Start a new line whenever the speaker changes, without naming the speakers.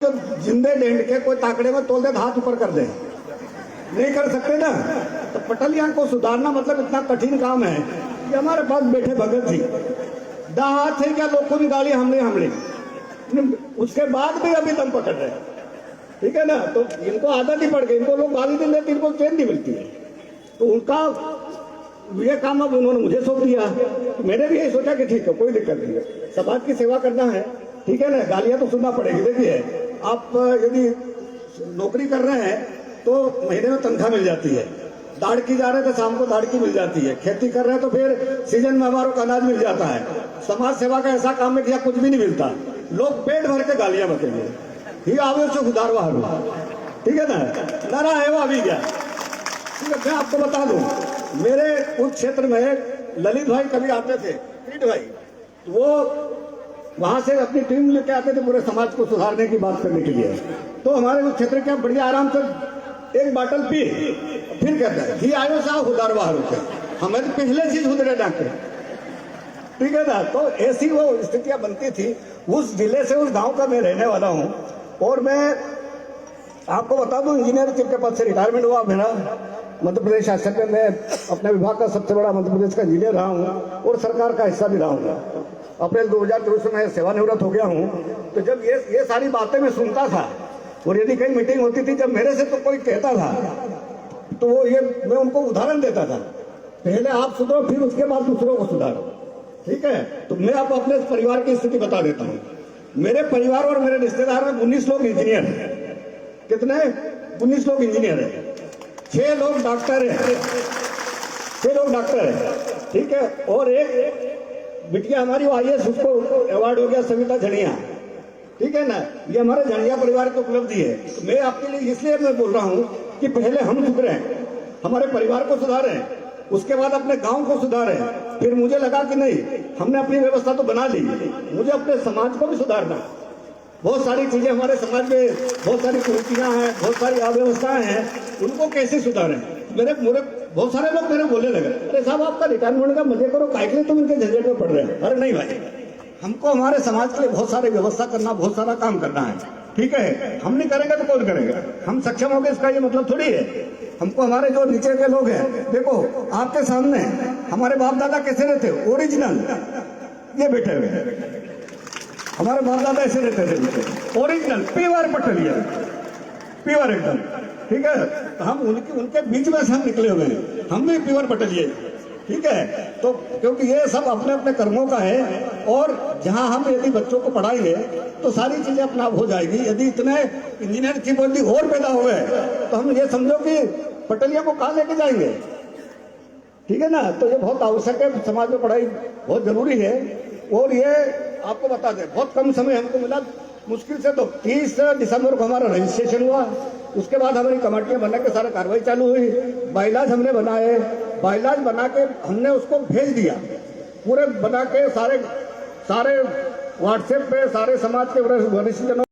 तो जिंदे ढेंड के कोई ताकड़े में तोल दे हाथ ऊपर कर दे, नहीं कर सकते ना। तो पटलियां को सुधारना मतलब इतना कठिन काम है कि हमारे पास बैठे भगत जी हाथ थे क्या, लोग को भी गाली हमले उसके बाद भी अभी दम पकड़ रहे, ठीक है ना। तो इनको आदत ही पड़ गई, इनको लोग गाली नहीं देते, इनको चैन नहीं मिलती है। तो उनका ये काम अब उन्होंने मुझे सौंप दिया। मैंने भी यही सोचा कि ठीक है, कोई दिक्कत नहीं है, समाज की सेवा करना है, ठीक है ना। गालियां तो सुनना पड़ेगी। देखिए, आप यदि नौकरी कर रहे हैं तो महीने में तनख्वाह मिल जाती है, दाढ़ की जा रहे हैं तो शाम को दाढ़ की मिल जाती है, खेती कर रहे हैं तो फिर सीजन में हमारों का अनाज मिल जाता है। समाज सेवा का ऐसा काम है कि कुछ भी नहीं मिलता, लोग पेट भर के गालियां बकेंगे, ही आवे से उधार हुआ, ठीक है ना। नारा है वो अभी क्या, ठीक है। मैं आपको बता दूं, मेरे उस क्षेत्र में ललित भाई कभी आते थे, पीठ भाई, वो वहां से अपनी टीम लेके आते थे पूरे समाज को सुधारने की बात करने के लिए। तो हमारे उस क्षेत्र के बढ़िया आराम से एक बाटल पी, फिर कहता है ही आयो साहब उधार बाहर होते, हमें तो पहले चीज उधरे डाके, ठीक है ना। तो ऐसी वो स्थितियां बनती थी। उस जिले से, उस गांव का मैं रहने वाला हूं। और मैं आपको बता दूं, इंजीनियर के पद से रिटायरमेंट हुआ मेरा मध्य प्रदेश शासन में। मैं अपने विभाग का सबसे बड़ा मध्य प्रदेश का इंजीनियर रहा हूँ और सरकार का हिस्सा भी रहा हूँ। अप्रैल 2024 में सेवानिवृत्त हो गया हूँ। तो जब ये सारी बातें मैं सुनता था, और यदि कहीं मीटिंग होती थी, जब मेरे से तो कोई कहता था तो वो ये मैं उनको उदाहरण देता था, पहले आप सुधरो फिर उसके बाद दूसरों को सुधारो, ठीक है। तो मैं आपको अपने परिवार की स्थिति बता देता हूँ। मेरे परिवार और मेरे रिश्तेदार में 19 लोग इंजीनियर हैं। कितने? 19 लोग इंजीनियर हैं, 6 लोग डॉक्टर हैं, 6 लोग डॉक्टर हैं, ठीक है। और एक बिटिया हमारी IAS, उसको अवार्ड हो गया, सविता झड़िया, ठीक है ना। ये हमारे झड़िया परिवार की उपलब्धि है। तो मैं आपके लिए इसलिए मैं बोल रहा हूँ कि पहले हम सुधरें, हमारे परिवार को सुधारें, उसके बाद अपने गांव को सुधारें। फिर मुझे लगा कि नहीं, हमने अपनी व्यवस्था तो बना ली, मुझे अपने समाज को भी सुधारना। बहुत सारी चीजें हमारे समाज में, बहुत सारी कुरीतियां हैं, बहुत सारी अव्यवस्थाएं हैं, उनको कैसे सुधारें। मेरे बहुत सारे लोग मेरे बोलने लगे, अरे साहब आपका रिटायरमेंट का मजे करो, काहे के लिए तुम इनके झंझट में पड़ रहे हैं। अरे नहीं भाई, हमको हमारे समाज के लिए बहुत सारी व्यवस्था करना, बहुत सारा काम करना है, ठीक है। हम नहीं करेंगे तो कौन करेगा। हम सक्षम हो गए इसका ये मतलब थोड़ी है। हमको हमारे जो नीचे के लोग हैं, देखो आपके सामने हमारे बाप दादा कैसे रहते, ओरिजिनल ये बैठे हुए, हमारे बाप दादा ऐसे रहते थे, ओरिजिनल प्योर पटलिया, प्योर एकदम, ठीक है। तो हम उनके बीच में से हम निकले हुए हैं, हम भी प्योर पटलिए, ठीक है। तो क्योंकि ये सब अपने अपने कर्मों का है, और जहां हम यदि बच्चों को पढ़ाएंगे तो सारी चीजें अपना हो जाएगी। यदि इतने इंजीनियर की वर्दी और पैदा हो गए तो हम ये समझो कि पटलिया को कहां लेके जाएंगे, ठीक है ना। तो ये बहुत आवश्यक है, समाज में पढ़ाई बहुत जरूरी है। और ये आपको बता दें, बहुत कम समय हमको मिला, मुश्किल से तो 30 दिसंबर को हमारा रजिस्ट्रेशन हुआ। उसके बाद हमारी कमेटियां बना के सारा कार्रवाई चालू हुई, बाइलाज हमने बनाए, बाइलाज बना के हमने उसको भेज दिया, पूरे बना के सारे व्हाट्सएप पे सारे समाज के वरिष्ठ जनों